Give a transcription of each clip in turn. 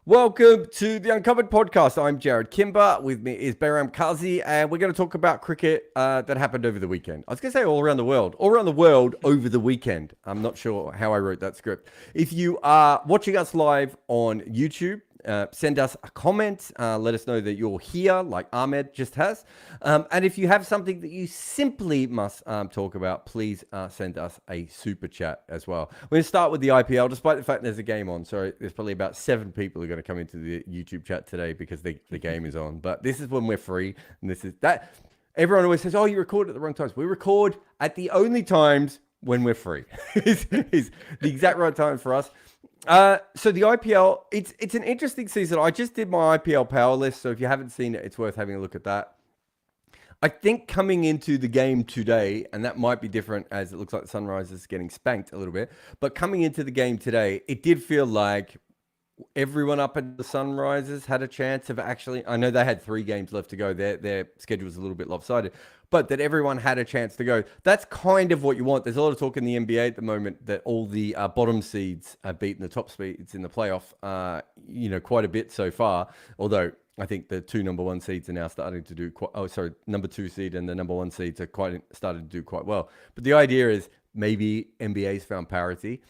Welcome to the Uncovered podcast. I'm Jarrod Kimber. With me is Behram Qazi, and we're going to talk about cricket that happened over the weekend. I was going to say all around the world over the weekend. I'm not sure how I wrote that script. If you are watching us live on YouTube, send us a comment. Let us know that you're here, like Ahmed just has. And if you have something that you simply must talk about, please send us a super chat as well. We're going to start with the IPL, despite the fact there's a game on. So there's probably about 7 people who are going to come into the YouTube chat today because the game is on. But this is when we're free. And this is that. Everyone always says, oh, you record at the wrong times. We record at the only times when we're free. is the exact right time for us. So the IPL, it's an interesting season. I just did my IPL power list, so if you haven't seen it, it's worth having a look at that. I think coming into the game today, and that might be different as it looks like the Sunrisers is getting spanked a little bit, but coming into the game today, it did feel like everyone up at the Sunrisers had a chance of actually, I know they had 3 games left to go. Their schedule was a little bit lopsided, but that everyone had a chance to go. That's kind of what you want. There's a lot of talk in the NBA at the moment that all the bottom seeds are beating the top seeds in the playoff, quite a bit so far. Although I think the 2 number 1 seeds are now starting to do quite, number 2 seed and the number 1 seeds are starting to do quite well. But the idea is maybe NBA's found parity.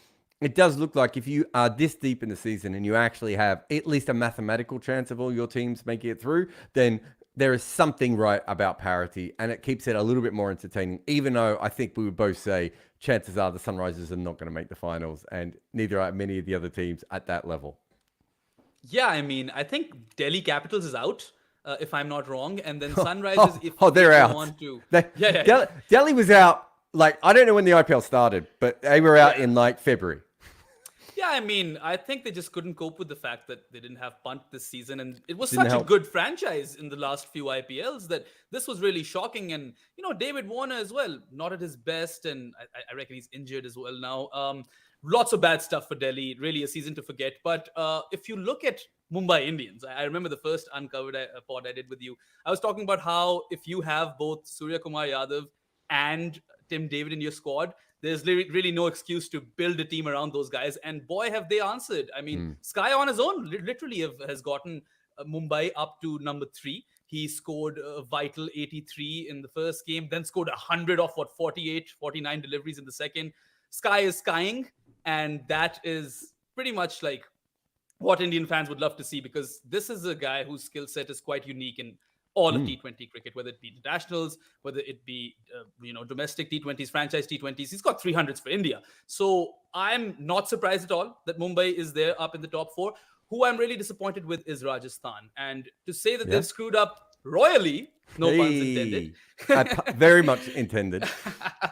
It does look like if you are this deep in the season and you actually have at least a mathematical chance of all your teams making it through, then there is something right about parity, and it keeps it a little bit more entertaining, even though I think we would both say chances are the Sunrisers are not going to make the finals, and neither are many of the other teams at that level. Yeah, I mean, I think Delhi Capitals is out, if I'm not wrong, and then Sunrisers, they're out. Want to... Delhi was out, I don't know when the IPL started, but they were out in February. Yeah, I mean, I think they just couldn't cope with the fact that they didn't have Punt this season. And it was such a good franchise in the last few IPLs that this was really shocking. And, David Warner as well, not at his best. And I reckon he's injured as well now. Lots of bad stuff for Delhi. Really a season to forget. But if you look at Mumbai Indians, I remember the first Uncovered pod I did with you. I was talking about how if you have both Surya Kumar Yadav and Tim David in your squad, there's really no excuse to build a team around those guys. And boy, have they answered. I mean, Sky on his own literally has gotten Mumbai up to number 3. He scored a vital 83 in the first game, then scored 100 off 48, 49 deliveries in the second. Sky is skying. And that is pretty much like what Indian fans would love to see, because this is a guy whose skill set is quite unique in all of T20 cricket, whether it be internationals, whether it be domestic T20s, franchise T20s. He's got 300s for India. So I'm not surprised at all that Mumbai is there up in the top 4. Who I'm really disappointed with is Rajasthan. And to say that they've screwed up royally, no puns intended. Very much intended.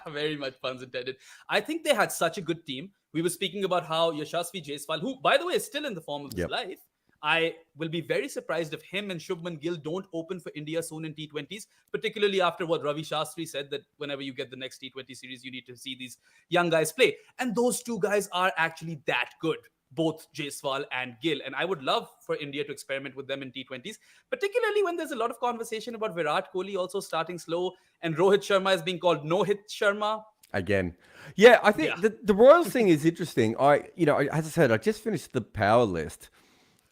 Very much puns intended. I think they had such a good team. We were speaking about how Yashasvi Jaiswal, who, by the way, is still in the form of his life, I will be very surprised if him and Shubman Gill don't open for India soon in T20s, particularly after what Ravi Shastri said, that whenever you get the next T20 series, you need to see these young guys play. And those 2 guys are actually that good, both Jaiswal and Gill. And I would love for India to experiment with them in T20s, particularly when there's a lot of conversation about Virat Kohli also starting slow and Rohit Sharma is being called No-Hit Sharma. Again. Yeah, I think the Royals thing is interesting. As I said, I just finished the power list.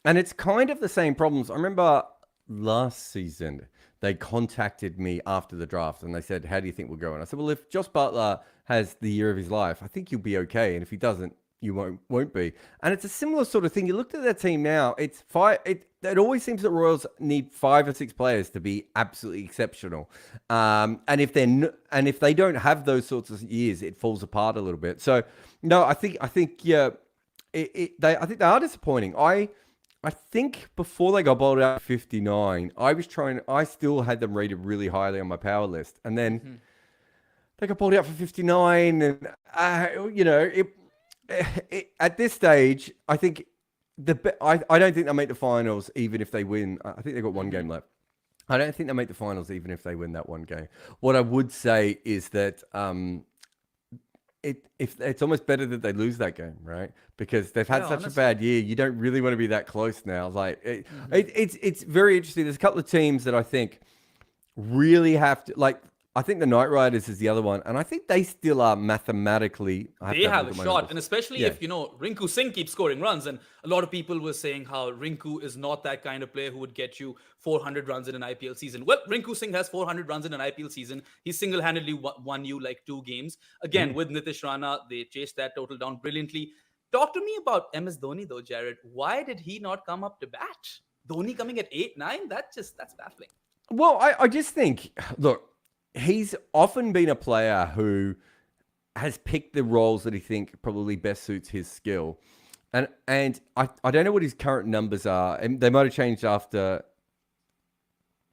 And it's kind of the same problems. I remember last season, they contacted me after the draft and they said, how do you think we'll go? And I said, well, if Josh Butler has the year of his life, I think you'll be okay. And if he doesn't, you won't be. And it's a similar sort of thing. You looked at their team now, it's it always seems that Royals need 5 or 6 players to be absolutely exceptional. And if they don't have those sorts of years, it falls apart a little bit. So no, I think they are disappointing. I think before they got bowled out 59, I still had them rated really highly on my power list. And then they got bowled out for 59. And, at this stage, I think I don't think they'll make the finals even if they win. I think they've got 1 game left. I don't think they'll make the finals even if they win that 1 game. What I would say is that it's almost better that they lose that game, right? Because they've had such a bad year. You don't really want to be that close now. It's very interesting. There's a couple of teams that I think really have to, I think the Knight Riders is the other one, and I think they still are mathematically. They have a shot, and especially Yeah. if Rinku Singh keeps scoring runs, and a lot of people were saying how Rinku is not that kind of player who would get you 400 runs in an IPL season. Well, Rinku Singh has 400 runs in an IPL season. He single-handedly won you like 2 games. Again, with Nitish Rana, they chased that total down brilliantly. Talk to me about MS Dhoni though, Jarrod. Why did he not come up to bat? Dhoni coming at 8-9? That's baffling. Well, I just think, look, he's often been a player who has picked the roles that he think probably best suits his skill. And I don't know what his current numbers are. And they might have changed after.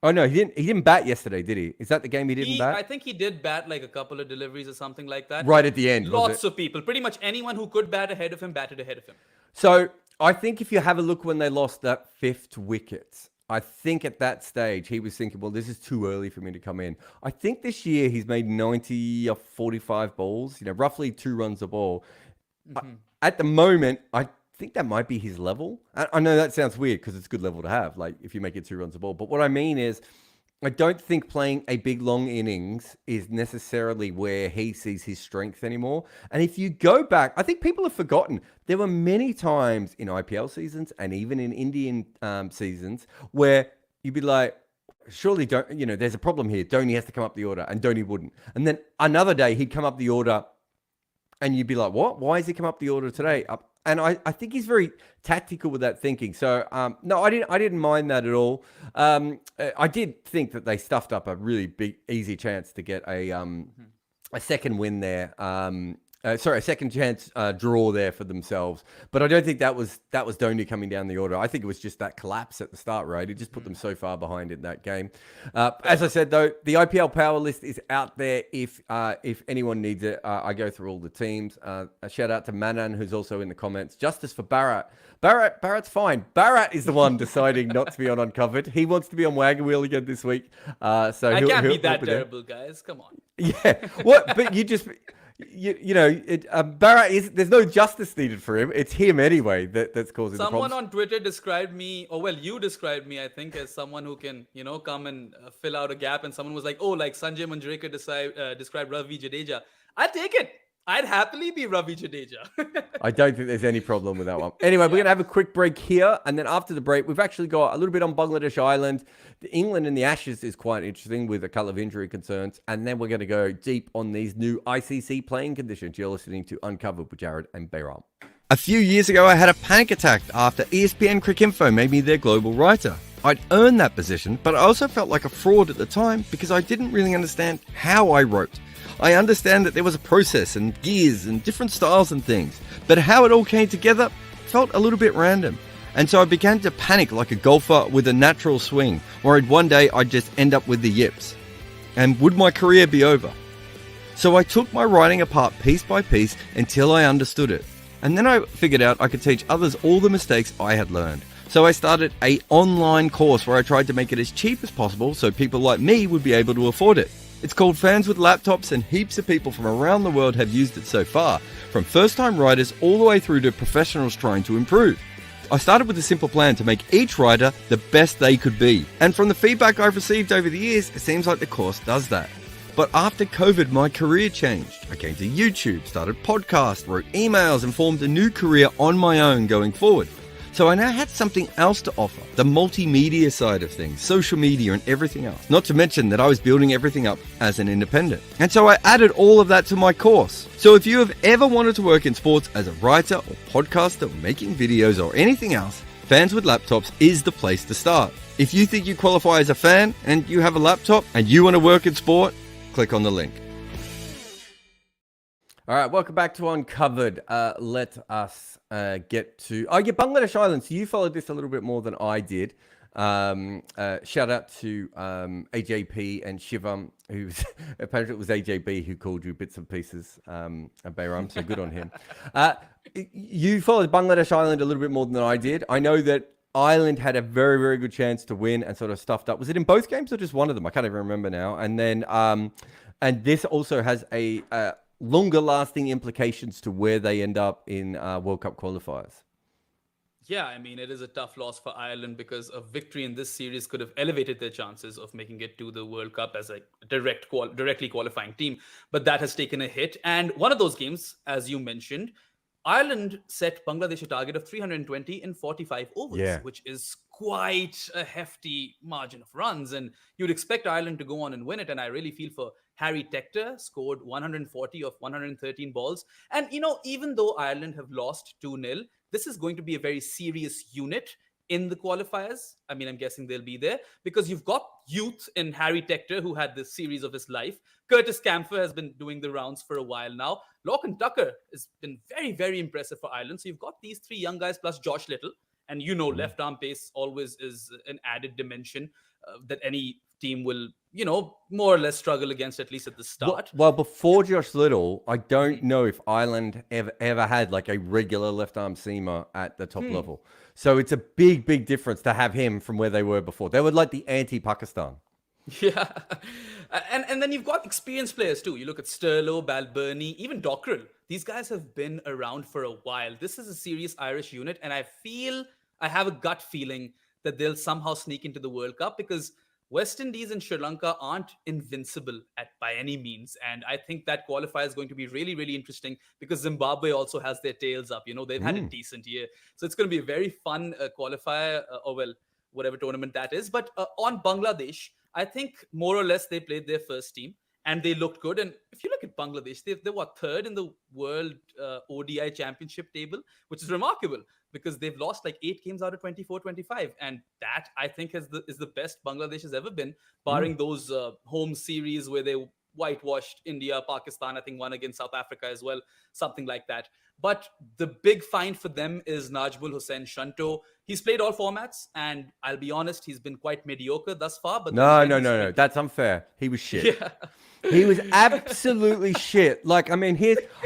Oh no, he didn't bat yesterday, did he? Is that the game he didn't bat? I think he did bat like a couple of deliveries or something like that. Right at the end. Lots of people, pretty much anyone who could bat ahead of him, batted ahead of him. So I think if you have a look when they lost that 5th wicket, I think at that stage he was thinking, well, this is too early for me to come in. I think this year he's made 90 of 45 balls, roughly 2 runs a ball. At the moment, I think that might be his level. I know that sounds weird because it's a good level to have, like if you make it 2 runs a ball. But what I mean is, I don't think playing a big long innings is necessarily where he sees his strength anymore. And if you go back, I think people have forgotten there were many times in IPL seasons and even in Indian seasons where you'd be like, surely there's a problem here. Dhoni has to come up the order, and Dhoni wouldn't. And then another day he'd come up the order and you'd be like, what? Why has he come up the order today? And I think he's very tactical with that thinking. So no, I didn't mind that at all. I did think that they stuffed up a really big, easy chance to get a second win there. A second chance draw there for themselves. But I don't think that was Dhoni coming down the order. I think it was just that collapse at the start, right? It just put them so far behind in that game. As I said, though, the IPL power list is out there if anyone needs it. I go through all the teams. A shout out to Manan, who's also in the comments. Justice for Bharat. Bharat's fine. Bharat is the one deciding not to be on Uncovered. He wants to be on Wagon Wheel again this week. So I can't be that terrible, guys. Come on. Yeah. What? But you just... Bharat is. There's no justice needed for him. It's him anyway that's causing the problems. Someone on Twitter described me, you described me, I think, as someone who can, come and fill out a gap. And someone was like, like Sanjay Manjrekar described Ravi Jadeja. I'd take it. I'd happily be Ravi Jadeja. I don't think there's any problem with that one. Anyway, we're going to have a quick break here. And then after the break, we've actually got a little bit on Bangladesh Island. The England and the Ashes is quite interesting with a couple of injury concerns. And then we're going to go deep on these new ICC playing conditions. You're listening to Uncovered with Jarrod and Behram. A few years ago, I had a panic attack after ESPN Cricinfo made me their global writer. I'd earned that position, but I also felt like a fraud at the time because I didn't really understand how I wrote. I understand that there was a process and gears and different styles and things, but how it all came together felt a little bit random. And so I began to panic like a golfer with a natural swing, worried one day I'd just end up with the yips. And would my career be over? So I took my writing apart piece by piece until I understood it. And then I figured out I could teach others all the mistakes I had learned. So I started an online course where I tried to make it as cheap as possible so people like me would be able to afford it. It's called Fans with Laptops, and heaps of people from around the world have used it so far, from first-time writers all the way through to professionals trying to improve. I started with a simple plan to make each writer the best they could be, and from the feedback I've received over the years, it seems like the course does that. But after COVID, my career changed. I came to YouTube, started podcasts, wrote emails, and formed a new career on my own going forward. So I now had something else to offer, the multimedia side of things, social media and everything else. Not to mention that I was building everything up as an independent. And so I added all of that to my course. So if you have ever wanted to work in sports as a writer or podcaster or making videos or anything else, Fans with Laptops is the place to start. If you think you qualify as a fan and you have a laptop and you want to work in sport, click on the link. All right, welcome back to Uncovered. Let us get to... Bangladesh Island. So you followed this a little bit more than I did. Shout out to AJP and Shivam, who apparently it was AJB who called you bits and pieces, Behram, so good on him. You followed Bangladesh Island a little bit more than I did. I know that Ireland had a very, very good chance to win and sort of stuffed up. Was it in both games or just one of them? I can't even remember now. And then, and this also has a longer lasting implications to where they end up in World Cup qualifiers. Yeah, I mean, it is a tough loss for Ireland because a victory in this series could have elevated their chances of making it to the World Cup as a directly qualifying team. But that has taken a hit. And one of those games, as you mentioned, Ireland set Bangladesh a target of 320 in 45 overs, Yeah. which is quite a hefty margin of runs. And you'd expect Ireland to go on and win it. And I really feel for Harry Tector, scored 140 of 113 balls. And, even though Ireland have lost 2-0, this is going to be a very serious unit in the qualifiers. I mean, I'm guessing they'll be there because you've got youth in Harry Tector, who had this series of his life. Curtis Campher has been doing the rounds for a while now. Lachlan Tucker has been very, very impressive for Ireland. So you've got these three young guys plus Josh Little. And left arm pace always is an added dimension that any team will, more or less struggle against, at least at the start. Well, before Josh Little, I don't know if Ireland ever had like a regular left arm seamer at the top level. So it's a big, big difference to have him from where they were before. They were like the anti-Pakistan. Yeah. And then you've got experienced players too. You look at Sterlo, Balbirnie, even Dockrell. These guys have been around for a while. This is a serious Irish unit. And I have a gut feeling that they'll somehow sneak into the World Cup because West Indies and Sri Lanka aren't invincible by any means. And I think that qualifier is going to be really, really interesting because Zimbabwe also has their tails up. They've had a decent year. So it's going to be a very fun qualifier, whatever tournament that is. But on Bangladesh, I think more or less they played their first team and they looked good. And if you look at Bangladesh, they were third in the World ODI Championship table, which is remarkable because they've lost like 8 games out of 24, 25. And that, I think, is the best Bangladesh has ever been, barring those home series where they whitewashed India, Pakistan, I think one against South Africa as well, something like that. But the big find for them is Najmul Hussain Shanto. He's played all formats, and I'll be honest, he's been quite mediocre thus far. But No. That's unfair. He was shit. Yeah. He was absolutely shit. Like, I mean,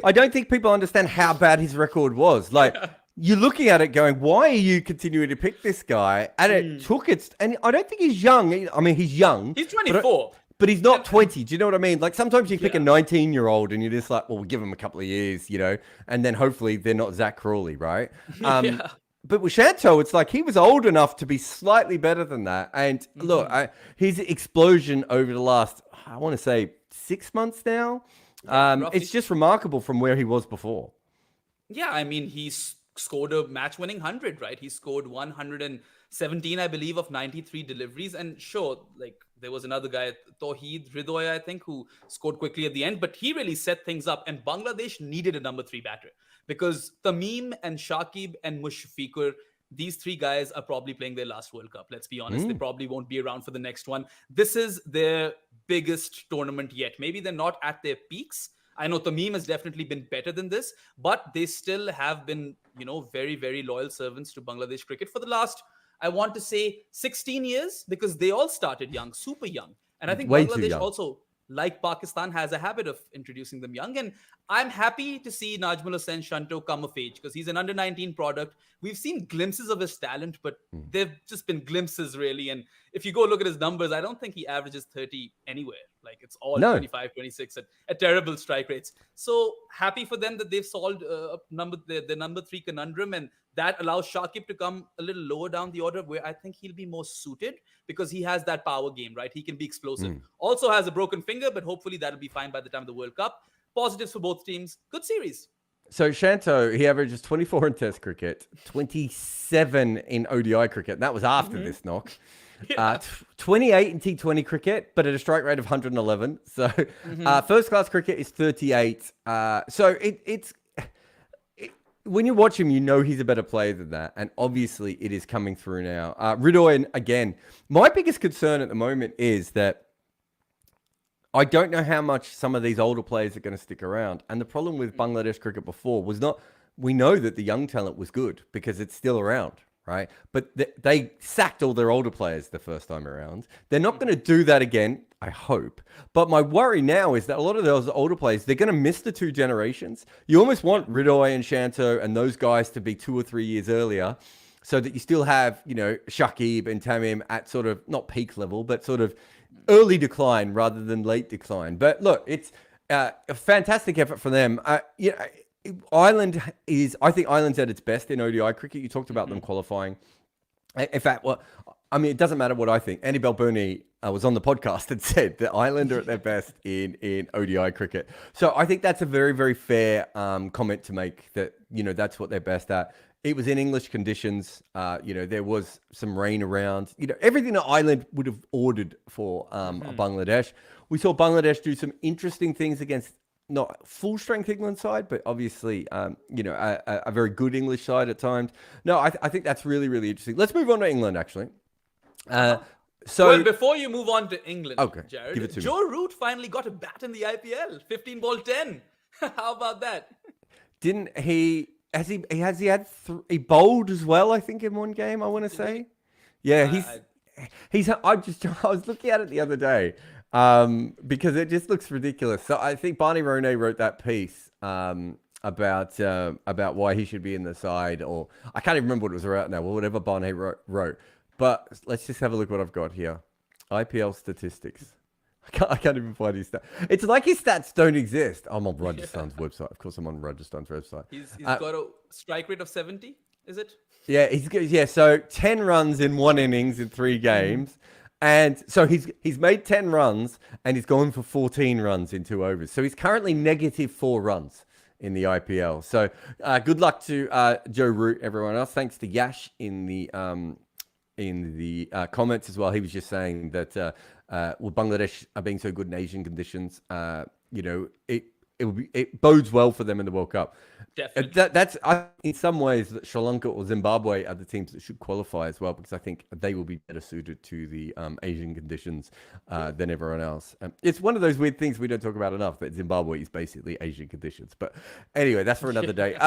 I don't think people understand how bad his record was. Like, you're looking at it going, why are you continuing to pick this guy? And it took its, and I don't think he's young. I mean, he's young. He's 24. But he's not 20. Do you know what I mean? Like sometimes you pick a 19-year-old and you're just like, well, we'll give him a couple of years, and then hopefully they're not Zach Crawley, right? But with Shanto, it's like he was old enough to be slightly better than that. And look, his explosion over the last, I want to say 6 months now, it's just remarkable from where he was before. Yeah, I mean, he's scored a match-winning 100, right? He scored 117, I believe, of 93 deliveries. And sure, like there was another guy, Tawheed Hridoy, I think, who scored quickly at the end. But he really set things up. And Bangladesh needed a number 3 batter because Tamim and Shakib and Mushfiqur, these 3 guys are probably playing their last World Cup. Let's be honest. They probably won't be around for the next one. This is their biggest tournament yet. Maybe they're not at their peaks. I know Tamim has definitely been better than this, but they still have been, very, very loyal servants to Bangladesh cricket for the last, I want to say 16 years, because they all started young, super young. And I think Bangladesh also, like Pakistan, has a habit of introducing them young. And I'm happy to see Najmul Hussain Shanto come of age because he's an under-19 product. We've seen glimpses of his talent, but they've just been glimpses, really. And if you go look at his numbers, I don't think he averages 30 anywhere. Like it's all 25, 26 at terrible strike rates. So happy for them that they've solved the number 3 conundrum, and that allows Shakib to come a little lower down the order where I think he'll be more suited because he has that power game, right? He can be explosive. Also has a broken finger, but hopefully that'll be fine by the time of the World Cup. Positives for both teams. Good series. So Shanto, he averages 24 in Test cricket, 27 in ODI cricket. And that was after this knock. 28 in T20 cricket, but at a strike rate of 111. So first class cricket is 38. So it's when you watch him, he's a better player than that. And obviously it is coming through now. Hridoy, again, my biggest concern at the moment is that I don't know how much some of these older players are going to stick around. And the problem with Bangladesh cricket before was we know that the young talent was good because it's still around, right? But they sacked all their older players the first time around. They're not going to do that again, I hope. But my worry now is that a lot of those older players, they're going to miss the 2 generations. You almost want Hridoy and Shanto and those guys to be 2 or 3 years earlier so that you still have, Shakib and Tamim at sort of not peak level, but sort of early decline rather than late decline. But look, it's a fantastic effort for them. Ireland I think Ireland's at its best in ODI cricket. You talked about them qualifying. In fact, it doesn't matter what I think. Andy Balboni was on the podcast and said that Ireland are at their best in ODI cricket. So I think that's a very, very fair comment to make, that, that's what they're best at. It was in English conditions. There was some rain around. Everything that Ireland would have ordered for Bangladesh. We saw Bangladesh do some interesting things against not full strength England side, but obviously, a very good English side at times. No, I think that's really, really interesting. Let's move on to England, actually. Well, before you move on to England, okay, Jarrod, give it to Joe Root finally got a bat in the IPL. 15 ball 10. How about that? Didn't he? Has he had he bowled as well? I think in one game, I want to say. Yeah, I was looking at it the other day. Because it just looks ridiculous. So I think Barney Ronay wrote that piece about why he should be in the side, or I can't even remember what it was about now, or whatever Barney wrote. But let's just have a look what I've got here. IPL statistics. I can't even find his stats. It's like his stats don't exist. I'm on Rajasthan's website. Of course, I'm on Rajasthan's website. He's got a strike rate of 70, is it? Yeah, he's good. Yeah, so 10 runs in one innings in 3 games. And so he's made 10 runs and he's gone for 14 runs in 2 overs. So he's currently -4 runs in the IPL. So good luck to Joe Root, everyone else. Thanks to Yash in the comments as well. He was just saying that Bangladesh are being so good in Asian conditions, it bodes well for them in the World Cup. Definitely. That's in some ways that Sri Lanka or Zimbabwe are the teams that should qualify as well, because I think they will be better suited to the Asian conditions than everyone else. It's one of those weird things we don't talk about enough, that Zimbabwe is basically Asian conditions. But anyway, that's for another day.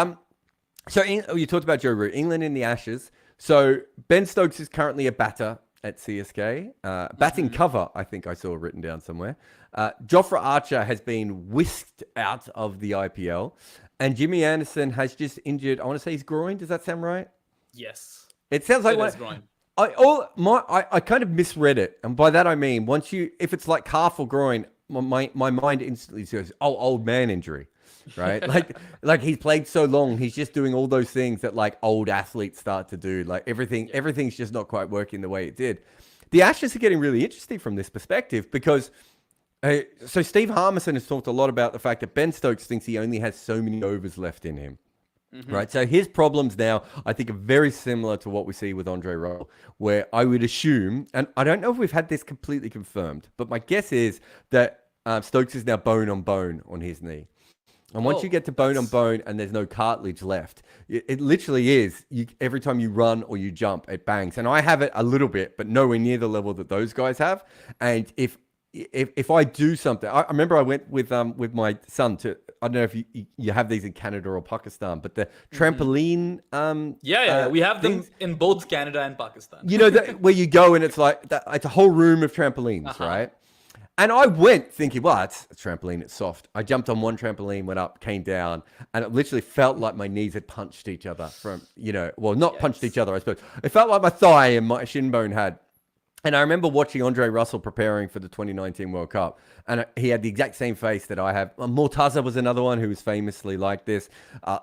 So you talked about Joe Root, England in the Ashes. So Ben Stokes is currently a batter at CSK. Batting cover, I think I saw written down somewhere. Jofra Archer has been whisked out of the IPL. And Jimmy Anderson has just injured, I want to say his groin. Does that sound right? Yes. It sounds like groin. I kind of misread it. And by that I mean, if it's like calf or groin, my mind instantly says, old man injury. Right? like he's played so long, he's just doing all those things that like old athletes start to do. Like everything's just not quite working the way it did. The Ashes are getting really interesting from this perspective, because so Steve Harmison has talked a lot about the fact that Ben Stokes thinks he only has so many overs left in him. Right. So his problems now, I think, are very similar to what we see with Andre Russell, where I would assume, and I don't know if we've had this completely confirmed, but my guess is that Stokes is now bone on his knee. And once you get to bone on bone and there's no cartilage left, it literally is. Every time you run or you jump, it bangs. And I have it a little bit, but nowhere near the level that those guys have. And if I do something, I remember I went with my son to, I don't know if you have these in Canada or Pakistan, but the trampoline. We have them in both Canada and Pakistan. Where you go and it's like it's a whole room of trampolines, right? And I went thinking, well, it's a trampoline, it's soft. I jumped on one trampoline, went up, came down, and it literally felt like my knees had punched each other punched each other, I suppose. It felt like my thigh and my shin bone had. And I remember watching Andre Russell preparing for the 2019 World Cup, and he had the exact same face that I have. Murtaza was another one who was famously like this.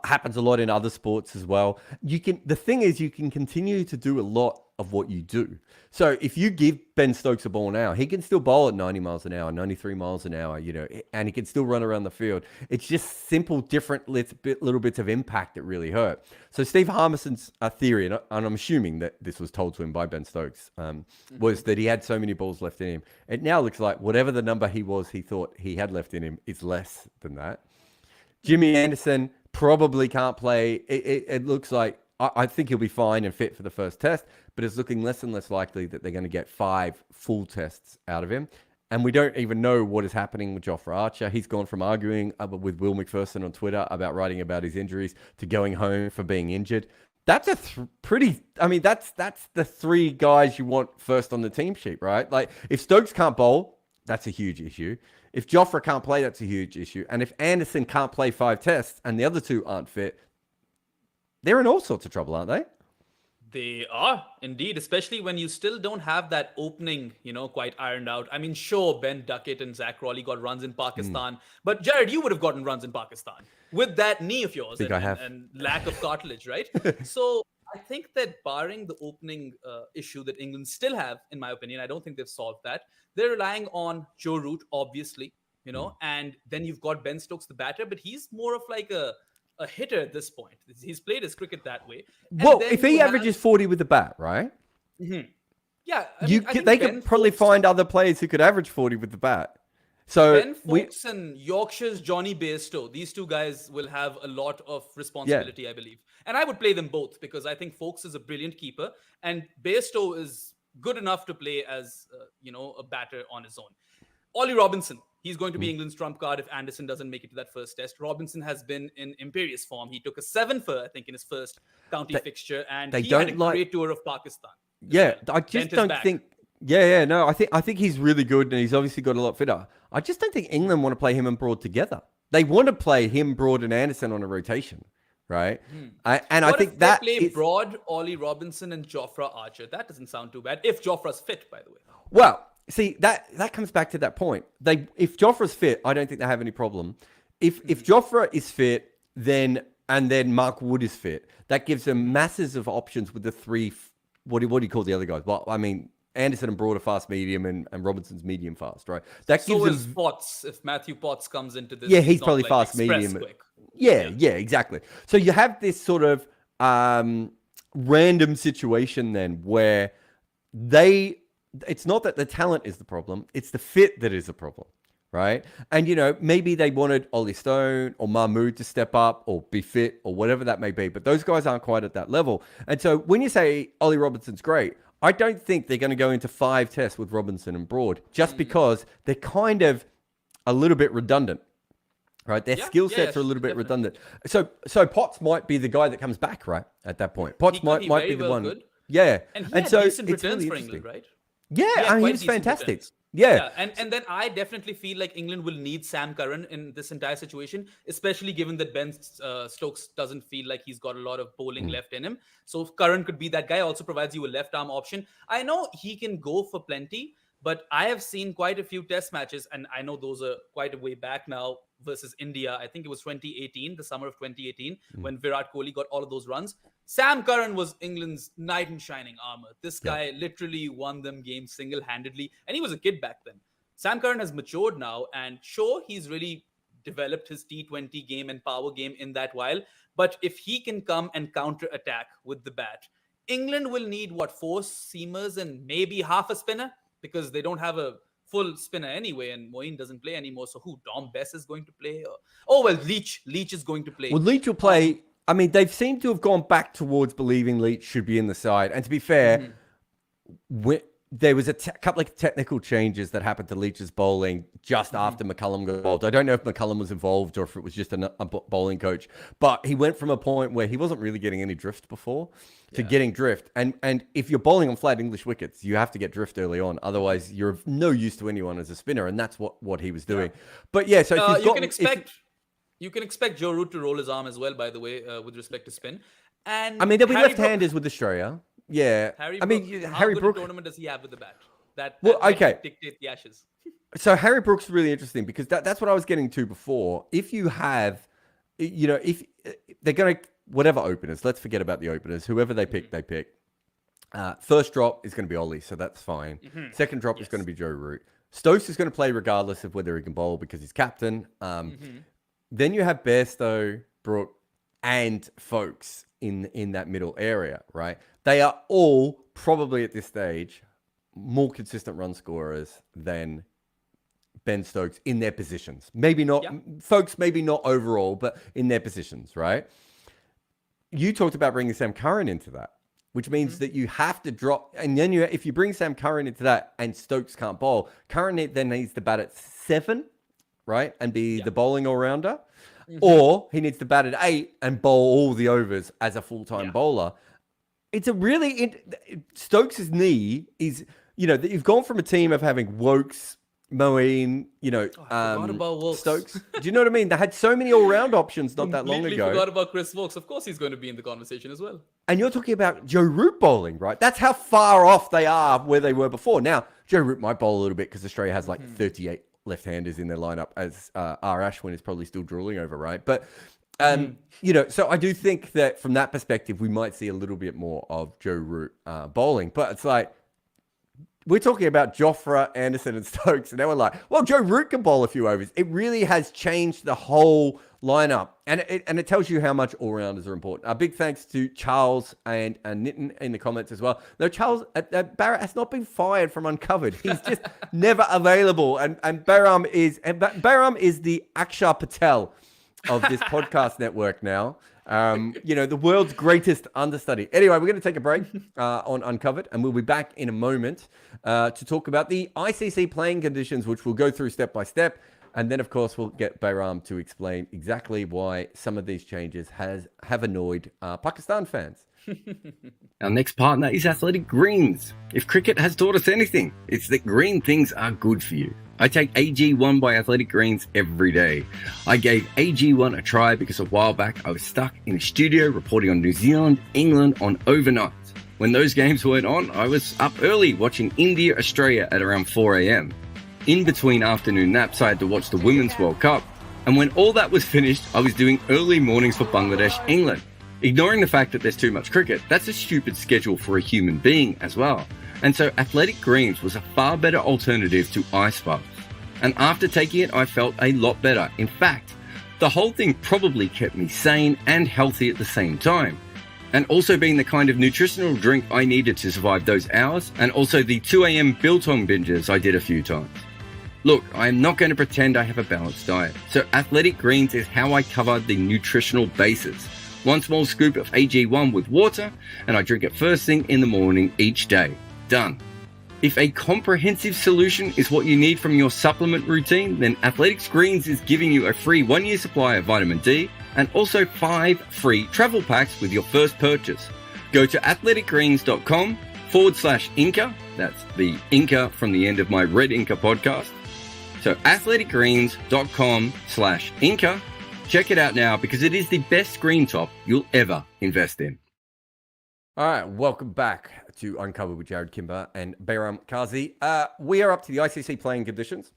Happens a lot in other sports as well. The thing is, you can continue to do a lot of what you do. So if you give Ben Stokes a ball now, he can still bowl at 90 miles an hour, 93 miles an hour, and he can still run around the field. It's just simple, different little bits of impact that really hurt. So Steve Harmison's theory, and I'm assuming that this was told to him by Ben Stokes, was that he had so many balls left in him. It now looks like whatever the number he thought he had left in him is less than that. Jimmy Anderson probably can't play. It looks like, I think he'll be fine and fit for the first test, but it's looking less and less likely that they're going to get 5 full tests out of him. And we don't even know what is happening with Jofra Archer. He's gone from arguing with Will McPherson on Twitter about writing about his injuries to going home for being injured. That's that's the 3 guys you want first on the team sheet, right? Like if Stokes can't bowl, that's a huge issue. If Jofra can't play, that's a huge issue. And if Anderson can't play 5 tests and the other 2 aren't fit, they're in all sorts of trouble, aren't they? They are indeed, especially when you still don't have that opening, quite ironed out. I mean, sure, Ben Duckett and Zach Crawley got runs in Pakistan, but Jarrod, you would have gotten runs in Pakistan. with that knee of yours Think I have. and lack of cartilage, right? So I think that barring the opening issue that England still have, in my opinion, I don't think they've solved that. They're relying on Joe Root, obviously, and then you've got Ben Stokes, the batter, but he's more of like a hitter at this point. He's played his cricket that way. Well, if he averages 40 with the bat, right? Yeah, they could probably find other players who could average 40 with the bat. So Ben Stokes and Yorkshire's Johnny Bairstow, these two guys will have a lot of responsibility, I believe. And I would play them both because I think Stokes is a brilliant keeper and Bairstow is good enough to play as, a batter on his own. Ollie Robinson, he's going to be England's trump card if Anderson doesn't make it to that first test. Robinson has been in imperious form. He took a 7 for, I think, in his first county fixture, and he had a great tour of Pakistan. Yeah, I just don't think... no, I think he's really good, and he's obviously got a lot fitter. I just don't think England want to play him and Broad together. They want to play him, Broad, and Anderson on a rotation, right? I think that play Broad, Ollie Robinson, and Jofra Archer. That doesn't sound too bad if Jofra's fit, by the way. Well, see that comes back to that point. If Jofra's fit, I don't think they have any problem. If Jofra is fit, then Mark Wood is fit, that gives them masses of options with the three. What do you call the other guys? Well, I mean, Anderson and Broad are fast medium and Robinson's medium fast, right? That gives them Potts. If Matthew Potts comes into this, yeah, he's probably fast medium. Quick. Yeah, exactly. So you have this sort of random situation then where it's not that the talent is the problem, it's the fit that is the problem, right? And, maybe they wanted Ollie Stone or Mahmood to step up or be fit or whatever that may be, but those guys aren't quite at that level. And so when you say Ollie Robinson's great, I don't think they're going to go into 5 tests with Robinson and Broad just because they're kind of a little bit redundant, right? Their skill sets are a little bit redundant. So Potts might be the guy that comes back, right? At that point, Potts might be the one. Good. Yeah, and he had decent returns for England, right? Yeah, he was fantastic. Yeah. And then I definitely feel like England will need Sam Curran in this entire situation, especially given that Ben Stokes doesn't feel like he's got a lot of bowling left in him. So Curran could be that guy, also provides you a left arm option. I know he can go for plenty, but I have seen quite a few test matches, and I know those are quite a way back now versus India. I think it was 2018, the summer of 2018, when Virat Kohli got all of those runs. Sam Curran was England's knight in shining armor. This guy literally won them games single-handedly, and he was a kid back then. Sam Curran has matured now, and sure, he's really developed his T20 game and power game in that while, but if he can come and counter-attack with the bat, England will need, 4 seamers and maybe half a spinner, because they don't have a full spinner anyway, and Moeen doesn't play anymore. So who? Dom Bess is going to play? Leach is going to play. Well, Leach will play. I mean, they've seemed to have gone back towards believing Leach should be in the side. And to be fair, there was a couple of technical changes that happened to Leach's bowling just after McCullum got involved. I don't know if McCullum was involved or if it was just a bowling coach, but he went from a point where he wasn't really getting any drift before to getting drift. And if you're bowling on flat English wickets, you have to get drift early on. Otherwise, you're of no use to anyone as a spinner. And that's what he was doing. But yeah, so you can expect Joe Root to roll his arm as well, by the way, with respect to spin. And I mean, there'll be left-handers with Australia. Yeah. Harry Brooks. What tournament does he have with the bat? That dictate the Ashes. So Harry Brooks is really interesting because that's what I was getting to before. If you have, if they're going to, whatever openers, let's forget about the openers. Whoever they pick, they pick. First drop is going to be Ollie, so that's fine. Second drop is going to be Joe Root. Stokes is going to play regardless of whether he can bowl because he's captain. Then you have Bairstow, Brook, and Folks in that middle area, right? They are all probably at this stage more consistent run scorers than Ben Stokes in their positions. Maybe not, Folks, maybe not overall, but in their positions, right? You talked about bringing Sam Curran into that, which means that you have to drop. And then if you bring Sam Curran into that and Stokes can't bowl, Curran then needs to bat at 7, right? And be the bowling all-rounder. Or he needs to bat at 8 and bowl all the overs as a full-time bowler. It's a really... Stokes' knee is... you've gone from a team of having Wokes, Moeen, Stokes. Do you know what I mean? They had so many all-round options not that long ago. Forgot about Chris Wokes. Of course he's going to be in the conversation as well. And you're talking about Joe Root bowling, right? That's how far off they are where they were before. Now, Joe Root might bowl a little bit because Australia has 38 left-handers in their lineup, as R. Ashwin is probably still drooling over, right? But So I do think that from that perspective, we might see a little bit more of Joe Root bowling. But it's like, we're talking about Jofra, Anderson, and Stokes, and now we're like, well, Joe Root can bowl a few overs. It really has changed the whole lineup, and it tells you how much all-rounders are important. A big thanks to Charles and Nitin in the comments as well. No, Charles, Barrett has not been fired from Uncovered. He's just never available, and Behram is the Akshar Patel of this podcast network now. The world's greatest understudy. Anyway, we're going to take a break on Uncovered, and we'll be back in a moment to talk about the ICC playing conditions, which we'll go through step by step. And then, of course, we'll get Behram to explain exactly why some of these changes have annoyed Pakistan fans. Our next partner is Athletic Greens. If cricket has taught us anything, it's that green things are good for you. I take AG1 by Athletic Greens every day. I gave AG1 a try because a while back I was stuck in a studio reporting on New Zealand, England on overnight. When those games weren't on, I was up early watching India, Australia at around 4 a.m. In between afternoon naps, I had to watch the Women's World Cup. And when all that was finished, I was doing early mornings for Bangladesh, England. Ignoring the fact that there's too much cricket, that's a stupid schedule for a human being as well. And so Athletic Greens was a far better alternative to ice baths. And after taking it, I felt a lot better. In fact, the whole thing probably kept me sane and healthy at the same time. And also being the kind of nutritional drink I needed to survive those hours, and also the 2 a.m. biltong binges I did a few times. Look, I am not going to pretend I have a balanced diet. So Athletic Greens is how I cover the nutritional basis. 1 small scoop of AG1 with water, and I drink it first thing in the morning each day. Done. If a comprehensive solution is what you need from your supplement routine, then Athletic Greens is giving you a free 1-year supply of vitamin D and also 5 free travel packs with your first purchase. Go to athleticgreens.com/Inca. That's the Inca from the end of my Red Inca podcast. So athleticgreens.com/Inca. Check it out now because it is the best screen top you'll ever invest in. All right, welcome back to Uncovered with Jarrod Kimber and Behram Qazi. We are up to the ICC playing conditions.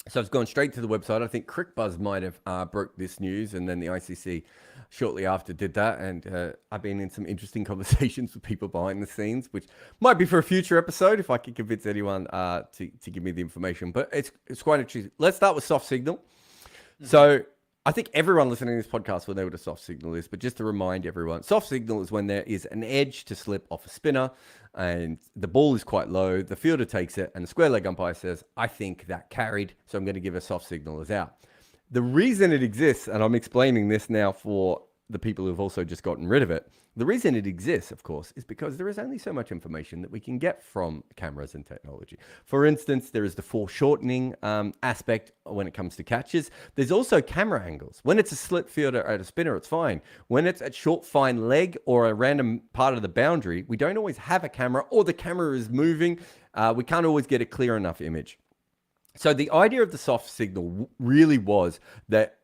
So it's gone straight to the website. I think CricBuzz might have broke this news, and then the ICC shortly after did that. And I've been in some interesting conversations with people behind the scenes, which might be for a future episode if I can convince anyone to give me the information. But it's quite interesting. Let's start with soft signal. Mm-hmm. So I think everyone listening to this podcast will know what a soft signal is, but just to remind everyone, soft signal is when there is an edge to slip off a spinner and the ball is quite low, the fielder takes it, and the square leg umpire says, I think that carried, so I'm going to give a soft signal as out. The reason it exists, and I'm explaining this now for the people who've also just gotten rid of it, the reason it exists, of course, is because there is only so much information that we can get from cameras and technology. For instance, there is the foreshortening aspect when it comes to catches. There's also camera angles. When it's a slip fielder at a spinner, it's fine. When it's at short, fine leg or a random part of the boundary, we don't always have a camera, or the camera is moving. We can't always get a clear enough image. So the idea of the soft signal really was that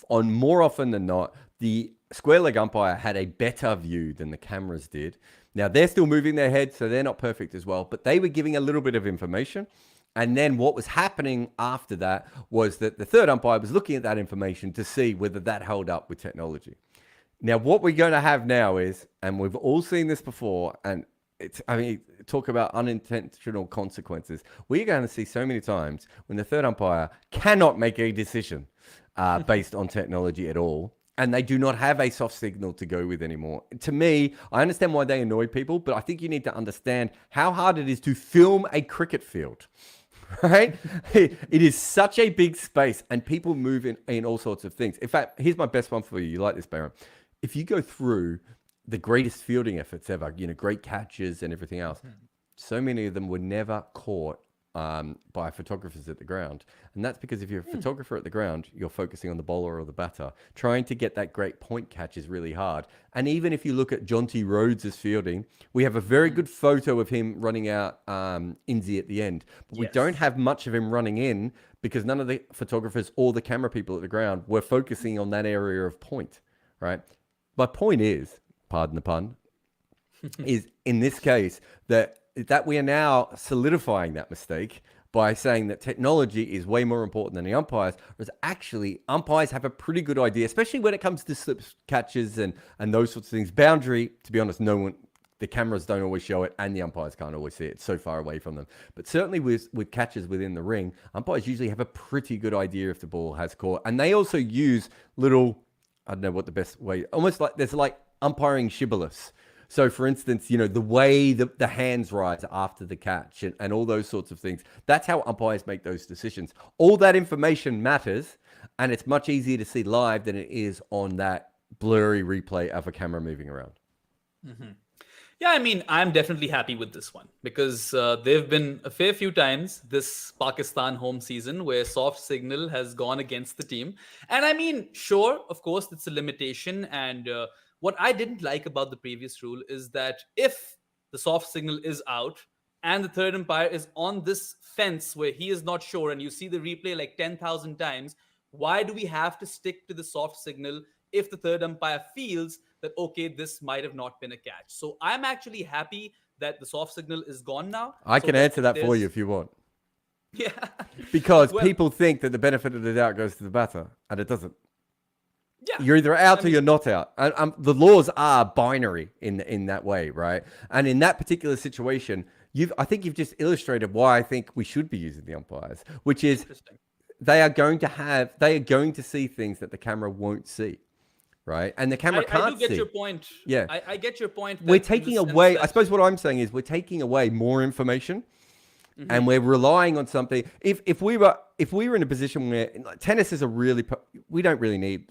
on more often than not, the square leg umpire had a better view than the cameras did. Now, they're still moving their head, so they're not perfect as well, but they were giving a little bit of information. And then what was happening after that was that the third umpire was looking at that information to see whether that held up with technology. Now, what we're going to have now is, and we've all seen this before, and talk about unintentional consequences. We're going to see so many times when the third umpire cannot make a decision based on technology at all. And they do not have a soft signal to go with anymore. To me, I understand why they annoy people, but I think you need to understand how hard it is to film a cricket field, right? It is such a big space, and people move in all sorts of things. In fact, here's my best one for you. You like this, Behram? If you go through the greatest fielding efforts ever, great catches and everything else, so many of them were never caught by photographers at the ground. And that's because if you're a photographer at the ground, you're focusing on the bowler or the batter. Trying to get that great point catch is really hard. And even if you look at Jonty Rhodes' fielding, we have a very good photo of him running out Inzi at the end. But we don't have much of him running in because none of the photographers or the camera people at the ground were focusing on that area of point, right? My point is, pardon the pun, is in this case that we are now solidifying that mistake by saying that technology is way more important than the umpires, whereas actually umpires have a pretty good idea, especially when it comes to slip catches and those sorts of things. Boundary, to be honest, the cameras don't always show it, and the umpires can't always see it. It's so far away from them. But certainly with catches within the ring, umpires usually have a pretty good idea if the ball has caught. And they also use little, I don't know what the best way, almost like there's like umpiring shibboleths. So, for instance, the way the hands rise after the catch and all those sorts of things, that's how umpires make those decisions. All that information matters, and it's much easier to see live than it is on that blurry replay of a camera moving around. Mm-hmm. Yeah, I mean, I'm definitely happy with this one because there have been a fair few times this Pakistan home season where soft signal has gone against the team. And I mean, sure, of course, it's a limitation. And what I didn't like about the previous rule is that if the soft signal is out and the third umpire is on this fence where he is not sure and you see the replay like 10,000 times, why do we have to stick to the soft signal if the third umpire feels that, okay, this might have not been a catch? So I'm actually happy that the soft signal is gone now. I can answer that for you if you want. Yeah. Because people think that the benefit of the doubt goes to the batter, and it doesn't. Yeah. You're either out or you're not out. The laws are binary in that way, right? And in that particular situation, I think you've just illustrated why I think we should be using the umpires, which is they are going to see things that the camera won't see. Right. And the camera can't see. I do get your point. Yeah. I get your point. We're taking away, I suppose what I'm saying is we're taking away more information and we're relying on something. If we were in a position where tennis is we don't really need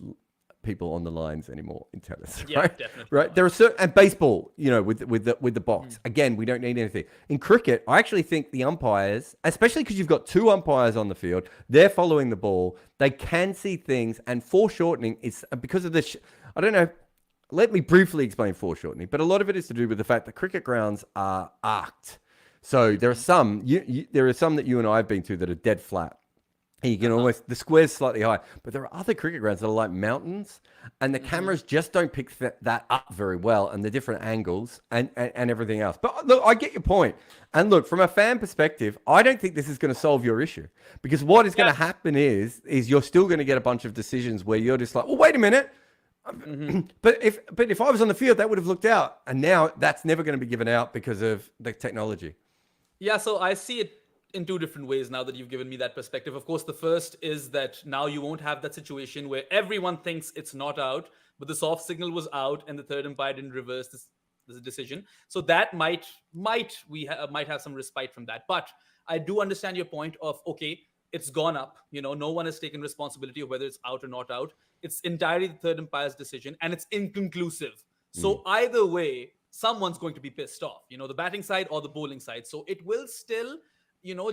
people on the lines anymore in tennis. Yeah, right? Definitely. Right. There are certain, and baseball, with the box. Again, we don't need anything. In cricket, I actually think the umpires, especially because you've got two umpires on the field, they're following the ball. They can see things, and foreshortening is because of this. I don't know. Let me briefly explain foreshortening, but a lot of it is to do with the fact that cricket grounds are arced. So there are some, there are some that you and I have been to that are dead flat. And you can almost, the square's slightly high, but there are other cricket grounds that are like mountains, and the cameras just don't pick that up very well, and the different angles and everything else. But look, I get your point. And look, from a fan perspective, I don't think this is going to solve your issue, because what is going to happen is you're still going to get a bunch of decisions where you're just like, well, wait a minute. But if I was on the field, that would have looked out, and now that's never going to be given out because of the technology. Yeah, so I see it in two different ways now that you've given me that perspective. Of course, the first is that now you won't have that situation where everyone thinks it's not out, but the soft signal was out and the third umpire didn't reverse this decision. So that might have some respite from that. But I do understand your point of, okay, it's gone up. No one has taken responsibility of whether it's out or not out. It's entirely the third umpire's decision, and it's inconclusive. So either way, someone's going to be pissed off, the batting side or the bowling side. So it will still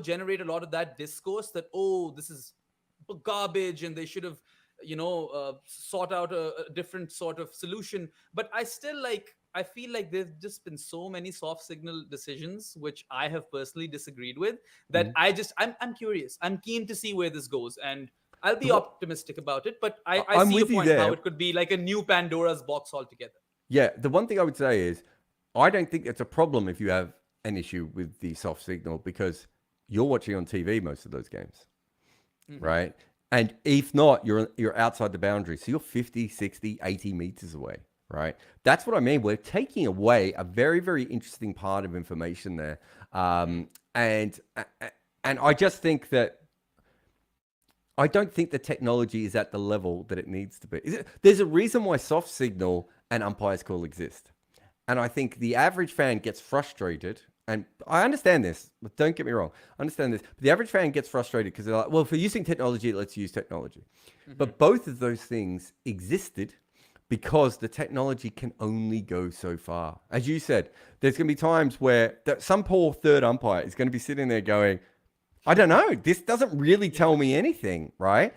generate a lot of that discourse that, oh, this is garbage and they should have, sought out a different sort of solution. But I feel like there's just been so many soft signal decisions, which I have personally disagreed with, that I'm curious. I'm keen to see where this goes, and I'll be optimistic about it. But I see your point how it could be like a new Pandora's box altogether. Yeah. The one thing I would say is I don't think it's a problem if you have an issue with the soft signal, because you're watching on TV most of those games, right? And if not, you're outside the boundary. So you're 50, 60, 80 meters away, right? That's what I mean. We're taking away a very, very interesting part of information there. And I just think that I don't think the technology is at the level that it needs to be. There's a reason why soft signal and umpire's call exist. And I think the average fan gets frustrated. And I understand this, but don't get me wrong. I understand this. But the average fan gets frustrated because they're like, well, if we're using technology, let's use technology. But both of those things existed because the technology can only go so far. As you said, there's going to be times where some poor third umpire is going to be sitting there going, I don't know, this doesn't really tell me anything, right?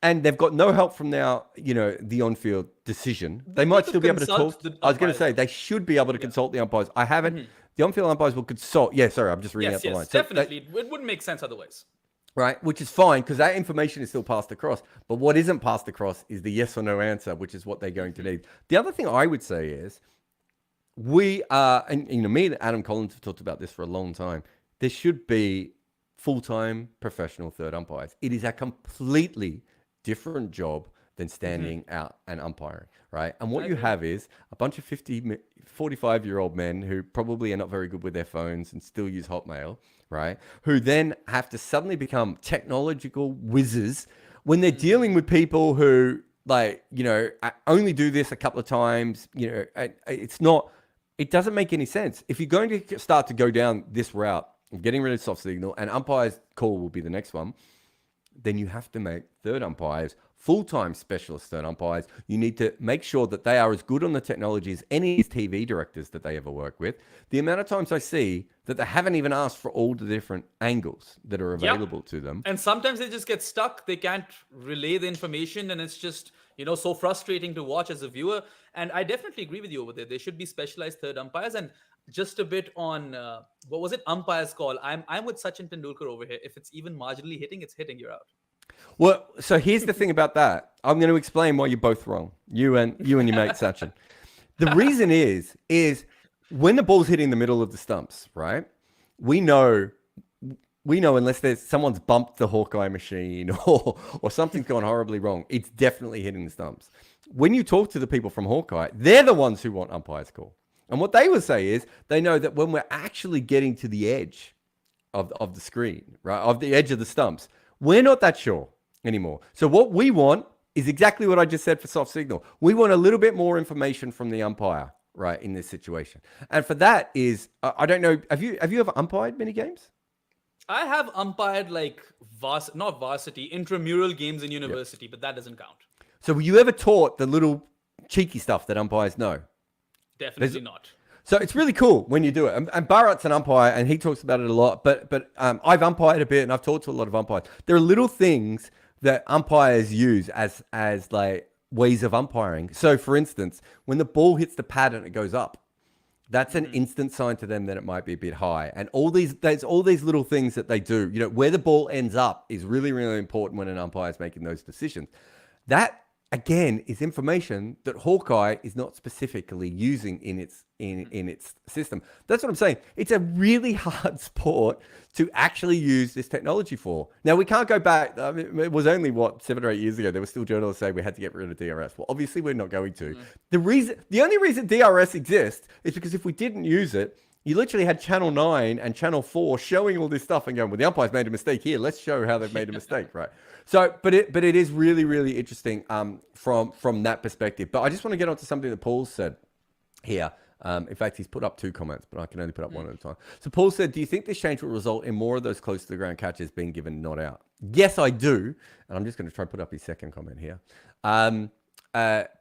And they've got no help from now, the on-field decision. They might still be able to talk. I was going to say, they should be able to consult the umpires. I haven't. The on-field umpires will consult. Yeah, sorry, I'm just reading out the line. Definitely. It wouldn't make sense otherwise. Right, which is fine because that information is still passed across. But what isn't passed across is the yes or no answer, which is what they're going to need. The other thing I would say is we are, and me and Adam Collins have talked about this for a long time. There should be full-time professional third umpires. It is a completely different job than standing out and umpiring, right? And what you have is a bunch of 45-year-old men who probably are not very good with their phones and still use Hotmail, right? Who then have to suddenly become technological whizzes when they're dealing with people who, like, you know, only do this a couple of times. You know, it doesn't make any sense. If you're going to start to go down this route of getting rid of soft signal, and umpire's call will be the next one, then you have to make third umpires full-time specialist third umpires. You need to make sure that they are as good on the technology as any TV directors that they ever work with. The amount of times I see that they haven't even asked for all the different angles that are available to them. And sometimes they just get stuck. They can't relay the information, and it's just, you know, so frustrating to watch as a viewer. And I definitely agree with you over there. There should be specialized third umpires. And just a bit on, what was it? Umpire's call. I'm with Sachin Tendulkar over here. If it's even marginally hitting, it's hitting, you're out. Well, so here's the thing about that. I'm going to explain why you're both wrong. You and your mate Sachin. The reason is when the ball's hitting the middle of the stumps, right? We know unless there's someone's bumped the Hawkeye machine or something's gone horribly wrong, it's definitely hitting the stumps. When you talk to the people from Hawkeye, they're the ones who want umpire's call. And what they will say is they know that when we're actually getting to the edge of the screen, right, of the edge of the stumps, we're not that sure anymore. So what we want is exactly what I just said for soft signal. We want a little bit more information from the umpire, right, in this situation. And for that is, I don't know, have you ever umpired many games? I have umpired like not varsity, intramural games in university, but that doesn't count. So were you ever taught the little cheeky stuff that umpires know? Definitely not. So it's really cool when you do it. And Bharat's an umpire, and he talks about it a lot. But I've umpired a bit, and I've talked to a lot of umpires. There are little things that umpires use as like ways of umpiring. So, for instance, when the ball hits the pad and it goes up, that's an instant sign to them that it might be a bit high. And there's all these little things that they do. You know, where the ball ends up is really, really important when an umpire is making those decisions. That, again, is information that Hawkeye is not specifically using in its system. That's what I'm saying. It's a really hard sport to actually use this technology for. Now, we can't go back. I mean, it was only, 7 or 8 years ago, there were still journalists saying we had to get rid of DRS. Well, obviously, we're not going to. The only reason DRS exists is because if we didn't use it, you literally had Channel 9 and Channel 4 showing all this stuff and going, well, the umpire's made a mistake here. Let's show how they've made a mistake, right? So, but it is really, really interesting from that perspective. But I just want to get on to something that Paul said here. In fact, he's put up 2 comments, but I can only put up one at a time. So Paul said, do you think this change will result in more of those close to the ground catches being given not out? Yes, I do. And I'm just going to try and put up his second comment here.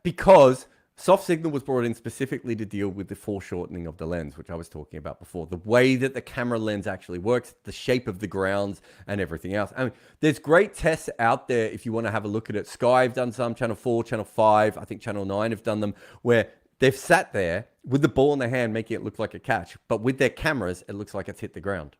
Because soft signal was brought in specifically to deal with the foreshortening of the lens, which I was talking about before. The way that the camera lens actually works, the shape of the grounds and everything else. I mean, there's great tests out there if you want to have a look at it. Sky have done some, Channel 4, Channel 5, I think Channel 9 have done them, where they've sat there with the ball in their hand, making it look like a catch. But with their cameras, it looks like it's hit the ground,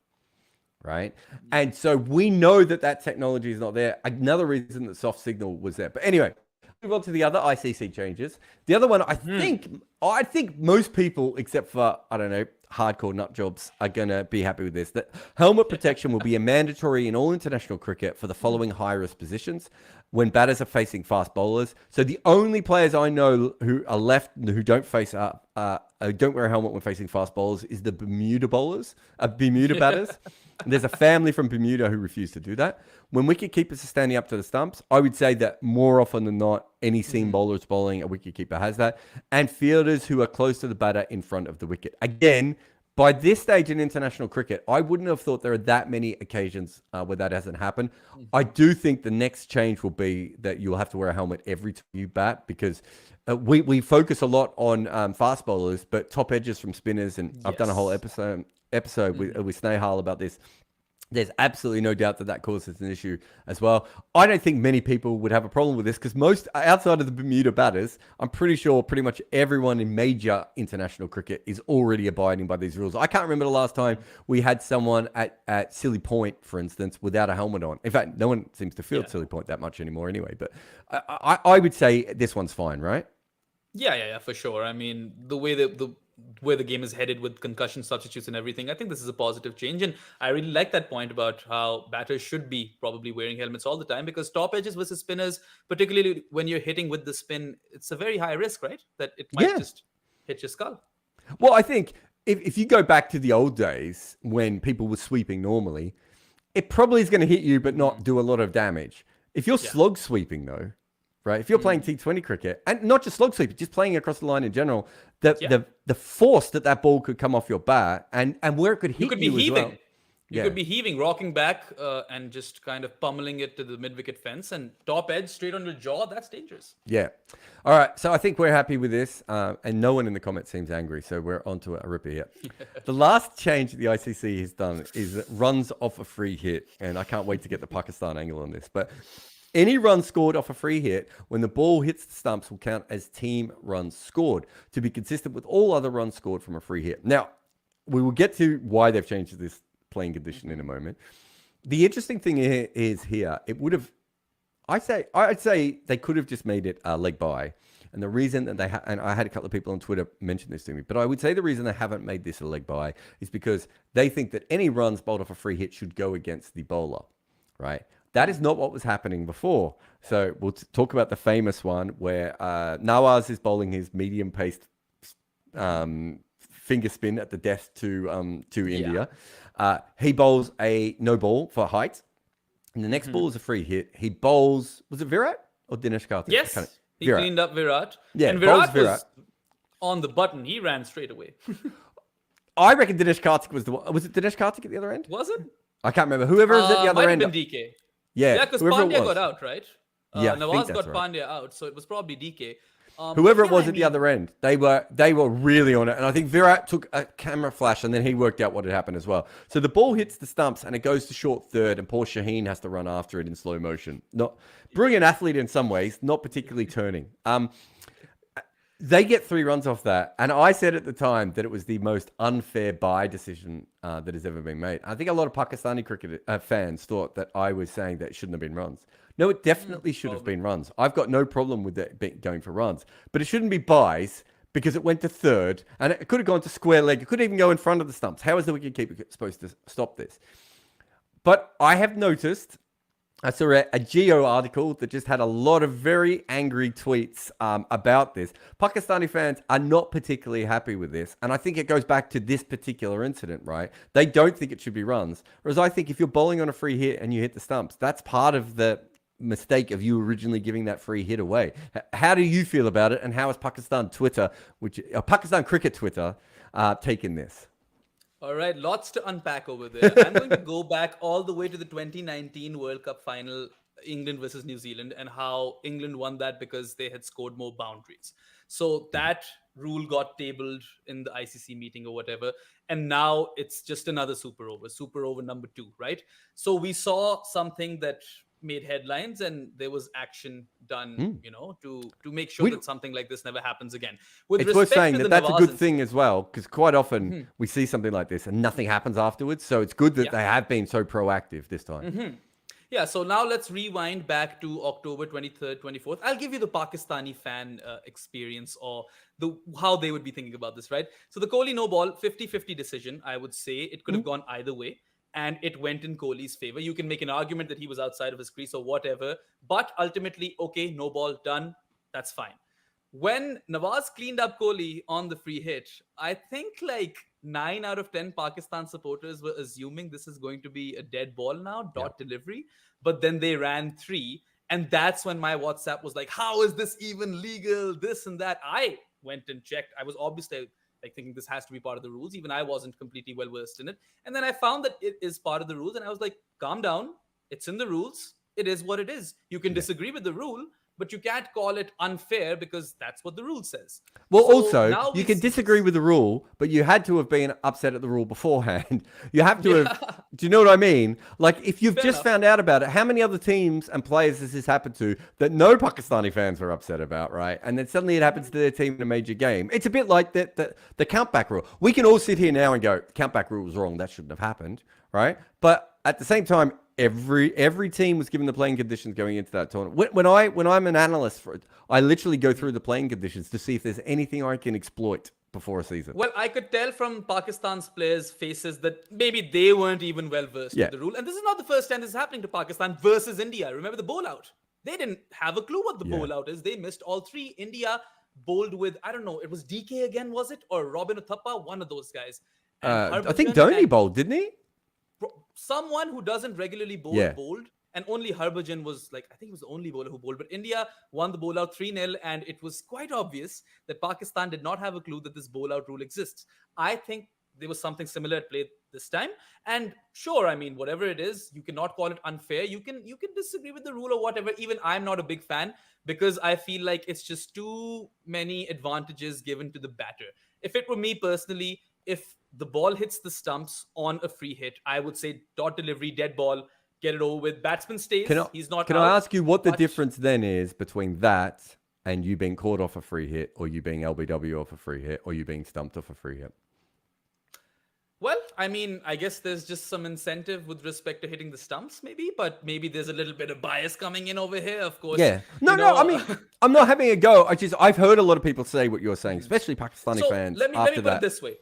right? And so we know that technology is not there. Another reason that soft signal was there. But anyway, move on to the other ICC changes. The other one, I think most people, except for, I don't know, hardcore nut jobs, are going to be happy with this. That helmet protection will be a mandatory in all international cricket for the following high-risk positions when batters are facing fast bowlers. So the only players I know who are left who don't face don't wear a helmet when facing fast bowlers is the Bermuda batters. There's a family from Bermuda who refuse to do that. When wicket keepers are standing up to the stumps, I would say that more often than not, any seam bowler is bowling, a wicket keeper has that. And fielders who are close to the batter in front of the wicket. Again, by this stage in international cricket, I wouldn't have thought there are that many occasions where that hasn't happened. I do think the next change will be that you'll have to wear a helmet every time you bat, because we focus a lot on fast bowlers, but top edges from spinners, and I've done a whole episode with Snehal about this. There's absolutely no doubt that causes an issue as well. I don't think many people would have a problem with this, because most, outside of the Bermuda batters, I'm pretty sure pretty much everyone in major international cricket is already abiding by these rules. I can't remember the last time we had someone at Silly Point, for instance, without a helmet on. In fact, no one seems to field Silly Point that much anymore anyway. But I would say this one's fine, right? Yeah, for sure. I mean, the way that where the game is headed with concussion substitutes and everything. I think this is a positive change. And I really like that point about how batters should be probably wearing helmets all the time, because top edges versus spinners, particularly when you're hitting with the spin, it's a very high risk, right? That it might just hit your skull. Well, I think if you go back to the old days when people were sweeping normally, it probably is going to hit you but not do a lot of damage. If you're slog sweeping, though, right? If you're playing T20 cricket, and not just slog sweeping, just playing across the line in general, the force that ball could come off your bat and where it could hit you as well. You could be heaving, rocking back, and just kind of pummeling it to the mid-wicket fence, and top edge straight on your jaw. That's dangerous. Yeah. All right. So I think we're happy with this, and no one in the comments seems angry. So we're onto a ripper here. The last change the ICC has done is runs off a free hit, and I can't wait to get the Pakistan angle on this. But any run scored off a free hit when the ball hits the stumps will count as team runs scored, to be consistent with all other runs scored from a free hit. Now, we will get to why they've changed this playing condition in a moment. The interesting thing is here, it would have, I'd say they could have just made it a leg by. And the reason that they and I had a couple of people on Twitter mention this to me, but I would say the reason they haven't made this a leg by is because they think that any runs bowled off a free hit should go against the bowler, right? That is not what was happening before. So we'll talk about the famous one where Nawaz is bowling his medium-paced finger spin at the death to India. He bowls a no ball for height, and the next ball is a free hit. He bowls, was it Virat or Dinesh Karthik? Yes, he cleaned up Virat. Yeah, and Virat was on the button. He ran straight away. I reckon Dinesh Karthik was the one. Was it Dinesh Karthik at the other end? Was it? I can't remember. Whoever is at the other end. Might have been DK. Yeah, because Pandya got out, right? Nawaz got right. Pandya out, so it was probably DK. Whoever it was at the other end, they were really on it. And I think Virat took a camera flash and then he worked out what had happened as well. So the ball hits the stumps and it goes to short third, and poor Shaheen has to run after it in slow motion. Not brilliant athlete in some ways, not particularly turning. They get 3 runs off that. And I said at the time that it was the most unfair bye decision that has ever been made. I think a lot of Pakistani cricket fans thought that I was saying that it shouldn't have been runs. No, it definitely should have been runs. I've got no problem with it going for runs. But it shouldn't be byes because it went to third and it could have gone to square leg. It could even go in front of the stumps. How is the wicketkeeper supposed to stop this? But I have noticed, I saw a Geo article that just had a lot of very angry tweets about this. Pakistani fans are not particularly happy with this. And I think it goes back to this particular incident, right? They don't think it should be runs. Whereas I think if you're bowling on a free hit and you hit the stumps, that's part of the mistake of you originally giving that free hit away. How do you feel about it? And how is Pakistan Twitter, Pakistan cricket Twitter, taking this? All right, lots to unpack over there. I'm going to go back all the way to the 2019 World Cup final, England versus New Zealand, and how England won that because they had scored more boundaries. So that rule got tabled in the ICC meeting or whatever. And now it's just another super over number 2, right? So we saw something that made headlines and there was action done, to make sure that something like this never happens again. It's worth saying that that's a good thing as well, because quite often we see something like this and nothing happens afterwards. So it's good that they have been so proactive this time. Yeah, so now let's rewind back to October 23rd, 24th. I'll give you the Pakistani fan experience or how they would be thinking about this, right? So the Kohli no ball, 50-50 decision, I would say. It could have gone either way. And it went in Kohli's favor. You can make an argument that he was outside of his crease or whatever. But ultimately, okay, no ball, done. That's fine. When Nawaz cleaned up Kohli on the free hit, I think like 9 out of 10 Pakistan supporters were assuming this is going to be a dead ball now, delivery. But then they ran 3. And that's when my WhatsApp was like, how is this even legal? This and that. I went and checked. I was obviously thinking this has to be part of the rules. Even I wasn't completely well versed in it. And then I found that it is part of the rules. And I was like, calm down. It's in the rules. It is what it is. You can disagree with the rule, but you can't call it unfair because that's what the rule says. Well, so also, you can disagree with the rule, but you had to have been upset at the rule beforehand. You have to have, do you know what I mean? Like, if you've just found out about it, how many other teams and players has this happened to that no Pakistani fans were upset about, right? And then suddenly it happens to their team in a major game. It's a bit like the countback rule. We can all sit here now and go, countback rule was wrong. That shouldn't have happened, right? But at the same time, every team was given the playing conditions going into that tournament. When I'm an analyst for it, I literally go through the playing conditions to see if there's anything I can exploit before a season. Well, I could tell from Pakistan's players' faces that maybe they weren't even well versed Yeah. with the rule. And this is not the first time this is happening to Pakistan versus India. Remember the bowl out? They didn't have a clue what the bowl out is. They missed all three. India bowled with, I don't know, it was DK again, was it? Or Robin Uthappa, one of those guys. And I think Harbhajan Dhoni and bowled, didn't he? someone who doesn't regularly bowl bowled. And only Harbhajan was I think he was the only bowler who bowled. But India won the bowl out 3-0. And it was quite obvious that Pakistan did not have a clue that this bowl out rule exists. I think there was something similar at play this time. And sure, I mean, whatever it is, you cannot call it unfair. You can disagree with the rule or whatever. Even I'm not a big fan because I feel like it's just too many advantages given to the batter. If it were me personally, if the ball hits the stumps on a free hit, I would say dot delivery, dead ball, get it over with. Batsman stays. He's not. Can I ask you what the difference then is between that and you being caught off a free hit, or you being LBW off a free hit, or you being stumped off a free hit? Well, I mean, I guess there's just some incentive with respect to hitting the stumps, maybe, but maybe there's a little bit of bias coming in over here, of course. Yeah. No, I mean, I'm not having a go. I've heard a lot of people say what you're saying, especially Pakistani fans. Let me put it this way.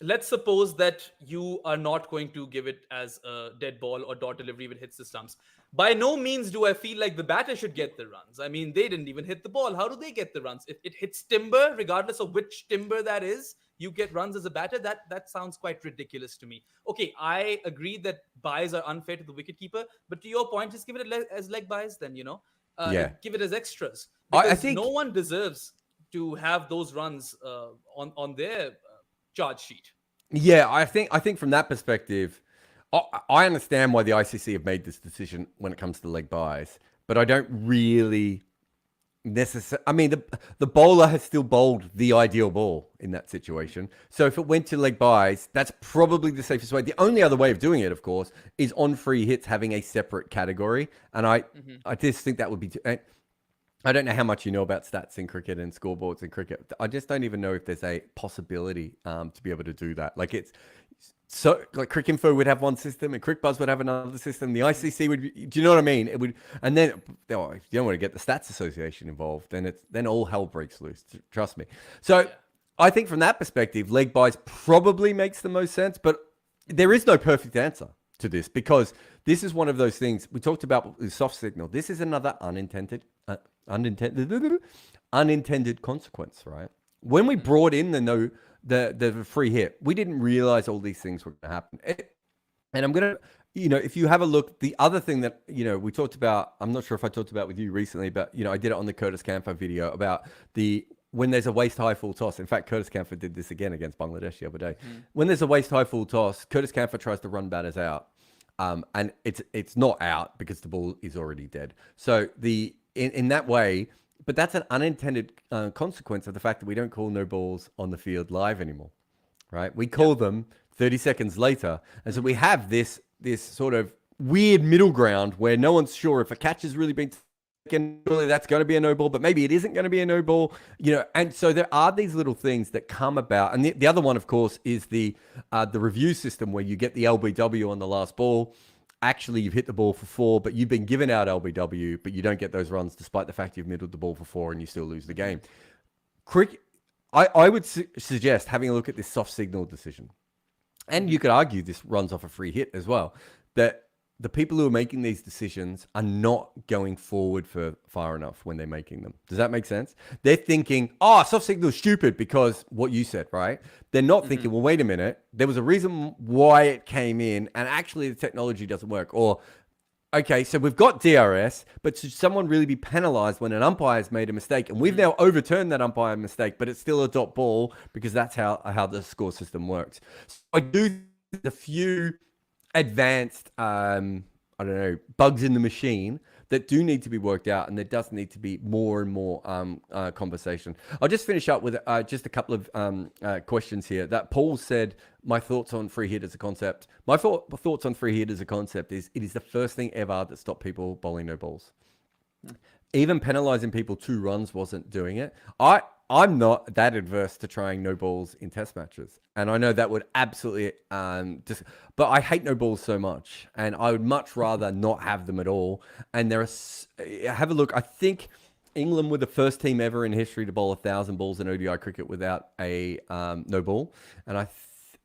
Let's suppose that you are not going to give it as a dead ball or dot delivery if it hits the stumps. By no means do I feel like the batter should get the runs. I mean, they didn't even hit the ball. How do they get the runs? If it hits timber, regardless of which timber that is, you get runs as a batter. That sounds quite ridiculous to me. Okay, I agree that buys are unfair to the wicketkeeper, but to your point, just give it as leg buys then, give it as extras. Because I think no one deserves to have those runs on their charge sheet. Yeah, I think from that perspective, I understand why the ICC have made this decision when it comes to leg buys, but I don't really necessarily. I mean, the bowler has still bowled the ideal ball in that situation. So if it went to leg buys, that's probably the safest way. The only other way of doing it, of course, is on free hits having a separate category, and I just think that would be. I don't know how much you know about stats in cricket and scoreboards in cricket. I just don't even know if there's a possibility to be able to do that. Like Cricinfo would have one system and CricBuzz would have another system. The ICC would be, do you know what I mean? It would, and then if you don't want to get the Stats Association involved, then all hell breaks loose. Trust me. So I think from that perspective, leg buys probably makes the most sense, but there is no perfect answer to this because this is one of those things we talked about with soft signal. This is another unintended consequence, right? When we brought in the free hit, we didn't realize all these things were going to happen. And I'm going to, if you have a look, the other thing that, we talked about, I'm not sure if I talked about with you recently, but, I did it on the Curtis Camphor video about when there's a waist high full toss. In fact, Curtis Camphor did this again against Bangladesh the other day. When there's a waist high full toss, Curtis Camphor tries to run batters out. And it's not out because the ball is already dead. So in that way, but that's an unintended consequence of the fact that we don't call no balls on the field live anymore, right? We call them 30 seconds later. And so we have this sort of weird middle ground where no one's sure if a catch has really been taken, really that's going to be a no ball, but maybe it isn't going to be a no ball, and so there are these little things that come about. And the other one, of course, is the review system where you get the LBW on the last ball. Actually, you've hit the ball for 4, but you've been given out LBW, but you don't get those runs despite the fact you've middled the ball for 4 and you still lose the game. I would suggest having a look at this soft signal decision. And you could argue this runs off a free hit as well, that the people who are making these decisions are not going forward for far enough when they're making them. Does that make sense? They're thinking, soft signal is stupid because what you said, right? They're not thinking, well, wait a minute. There was a reason why it came in and actually the technology doesn't work. Or, okay, so we've got DRS, but should someone really be penalized when an umpire has made a mistake? And we've now overturned that umpire mistake, but it's still a dot ball because that's how the score system works. So I do think a few advanced, bugs in the machine that do need to be worked out, and there does need to be more and more conversation. I'll just finish up with just a couple of questions here. That Paul said, my thoughts on free hit as a concept. My thoughts on free hit as a concept is it is the first thing ever that stopped people bowling no balls. Even penalizing people 2 runs wasn't doing it. I'm not that adverse to trying no balls in test matches. And I know that would absolutely but I hate no balls so much. And I would much rather not have them at all. And have a look. I think England were the first team ever in history to bowl 1,000 balls in ODI cricket without a no ball. And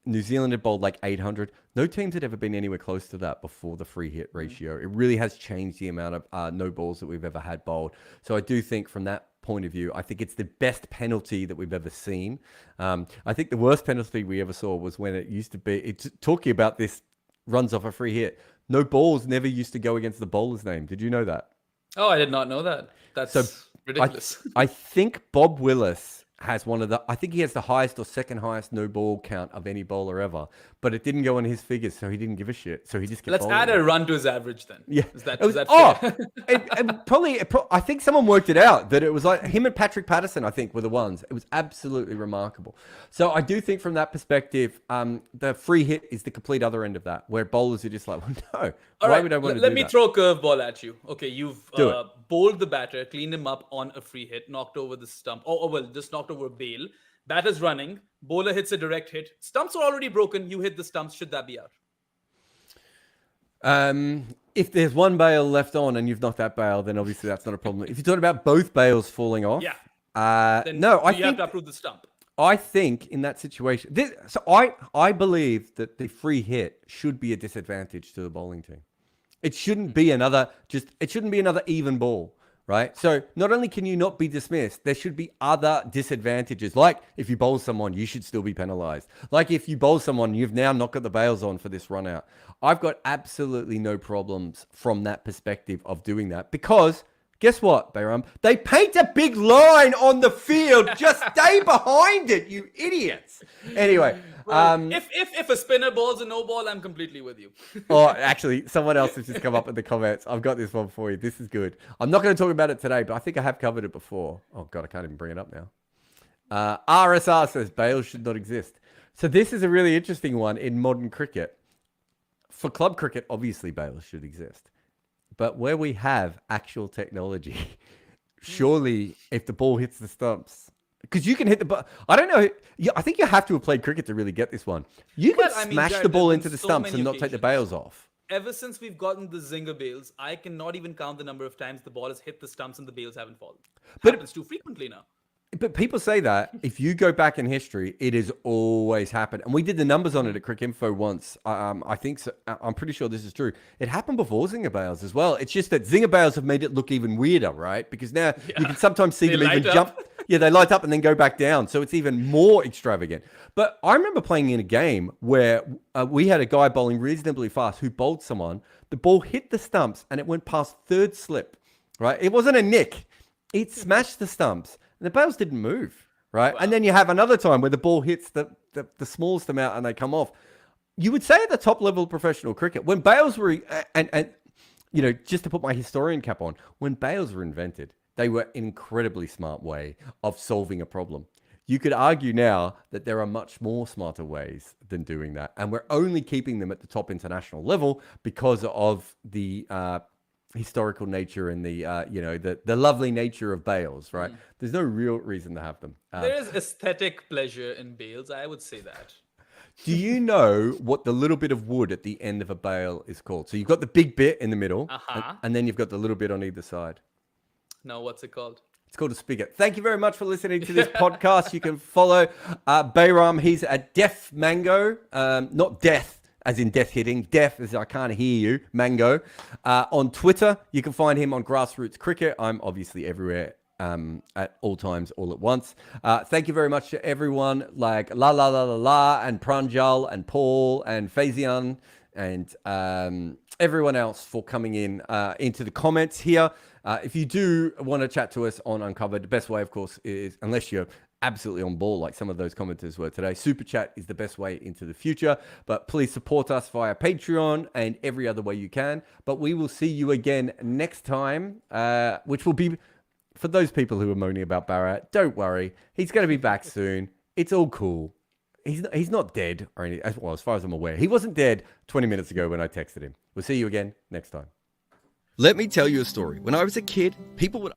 New Zealand had bowled like 800. No teams had ever been anywhere close to that before the free hit ratio. It really has changed the amount of no balls that we've ever had bowled. So I do think from that point of view, I think it's the best penalty that we've ever seen. I think the worst penalty we ever saw was when it used to be, it's talking about this runs off a free hit. No balls never used to go against the bowler's name. Did you know that? Oh, I did not know that. That's ridiculous. I think Bob Willis has I think he has the highest or second highest no ball count of any bowler ever, but it didn't go on his figures, so he didn't give a shit. So he just kept Let's bowling. add a run to his average then. Yeah. Is that fair? I think someone worked it out that it was like him and Patrick Patterson, I think, were the ones. It was absolutely remarkable. So I do think from that perspective, the free hit is the complete other end of that, where bowlers are just like, well, no, why would I want to do that? Let me throw a curveball at you. Okay, you've bowled the batter, cleaned him up on a free hit, knocked over the stump, just knocked over a bail. Batter's running, bowler hits a direct hit. Stumps are already broken. You hit the stumps. Should that be out? If there's one bail left on and you've knocked that bail, then obviously that's not a problem. If you're talking about both bails falling off, then no, I you think have to approve the stump. I think in that situation, I believe that the free hit should be a disadvantage to the bowling team. It shouldn't be another even ball, right? So not only can you not be dismissed, there should be other disadvantages. Like if you bowl someone, you should still be penalized. Like if you bowl someone, you've now not got the bails on for this run out. I've got absolutely no problems from that perspective of doing that because guess what, Behram? They paint a big line on the field. Just stay behind it, you idiots. Anyway. If a spinner bowls a no ball, I'm completely with you. Oh, actually, someone else has just come up in the comments. I've got this one for you. This is good. I'm not going to talk about it today, but I think I have covered it before. Oh, God, I can't even bring it up now. RSR says bails should not exist. So this is a really interesting one in modern cricket. For club cricket, obviously bails should exist. But where we have actual technology, surely if the ball hits the stumps, because you can hit the ball. I don't know. I think you have to have played cricket to really get this one. You can smash the ball into the stumps and not take the bails off. Ever since we've gotten the zinger bails, I cannot even count the number of times the ball has hit the stumps and the bails haven't fallen. It happens too frequently now. But people say that if you go back in history, it has always happened. And we did the numbers on it at Cricinfo once. I think so. I'm pretty sure this is true. It happened before zinger bails as well. It's just that zinger bails have made it look even weirder, right? Because now you can sometimes see them even jump. Yeah, they light up and then go back down. So it's even more extravagant. But I remember playing in a game where we had a guy bowling reasonably fast who bowled someone. The ball hit the stumps and it went past third slip, right? It wasn't a nick. It smashed the stumps. And the bails didn't move, right? Wow. And then you have another time where the ball hits the smallest amount and they come off. You would say at the top level of professional cricket, when bails were, and you know, just to put my historian cap on, when bails were invented, they were an incredibly smart way of solving a problem. You could argue now that there are much more smarter ways than doing that. And we're only keeping them at the top international level because of the historical nature and the lovely nature of bails, right? There's no real reason to have them. There is aesthetic pleasure in bails, I would say that. Do you know what the little bit of wood at the end of a bail is called? So you've got the big bit in the middle, and then you've got the little bit on either side. No, what's it called? It's called a spigot. Thank you very much for listening to this podcast. You can follow Behram. He's at Deaf Mango, not death as in death hitting. Deaf as I can't hear you, Mango. On Twitter, you can find him on Grassroots Cricket. I'm obviously everywhere at all times, all at once. Thank you very much to everyone like La La La La La and Pranjal and Paul and Fazian and everyone else for coming in into the comments here. If you do want to chat to us on Uncovered, the best way, of course, is, unless you're absolutely on ball like some of those commenters were today, Super Chat is the best way into the future. But please support us via Patreon and every other way you can. But we will see you again next time, which will be, for those people who are moaning about Bharat, don't worry. He's going to be back soon. It's all cool. He's not dead or anything. Well, as far as I'm aware. He wasn't dead 20 minutes ago when I texted him. We'll see you again next time. Let me tell you a story. When I was a kid, people would...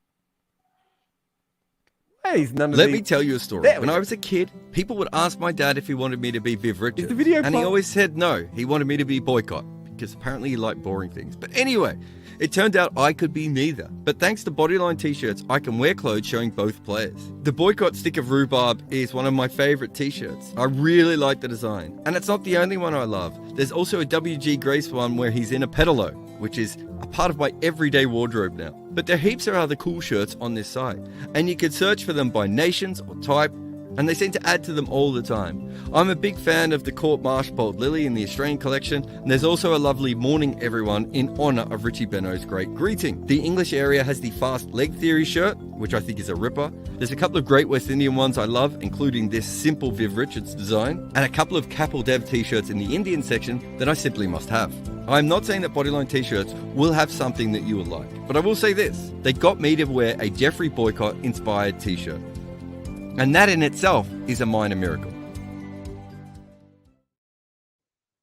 Let me tell you a story. When I was a kid, people would ask my dad if he wanted me to be Viv Richards. Is the video and he always said no. He wanted me to be Boycott because apparently he liked boring things. But anyway, It turned out I could be neither. But thanks to Bodyline t-shirts, I can wear clothes showing both players. The Boycott Stick of Rhubarb is one of my favorite t-shirts. I really like the design. And it's not the only one I love. There's also a WG Grace one where he's in a pedalo, which is a part of my everyday wardrobe now. But there are heaps of other cool shirts on this site, and you can search for them by nations or type, and they seem to add to them all the time. I'm a big fan of the Court Marsh Bold Lily in the Australian collection, and there's also a lovely Morning Everyone in honour of Richie Benaud's great greeting. The English area has the Fast Leg Theory shirt, which I think is a ripper. There's a couple of great West Indian ones I love, including this simple Viv Richards design, and a couple of Capel Dev t-shirts in the Indian section that I simply must have. I'm not saying that Bodyline t-shirts will have something that you will like, but I will say this: they got me to wear a Jeffrey Boycott inspired t-shirt. And that in itself is a minor miracle.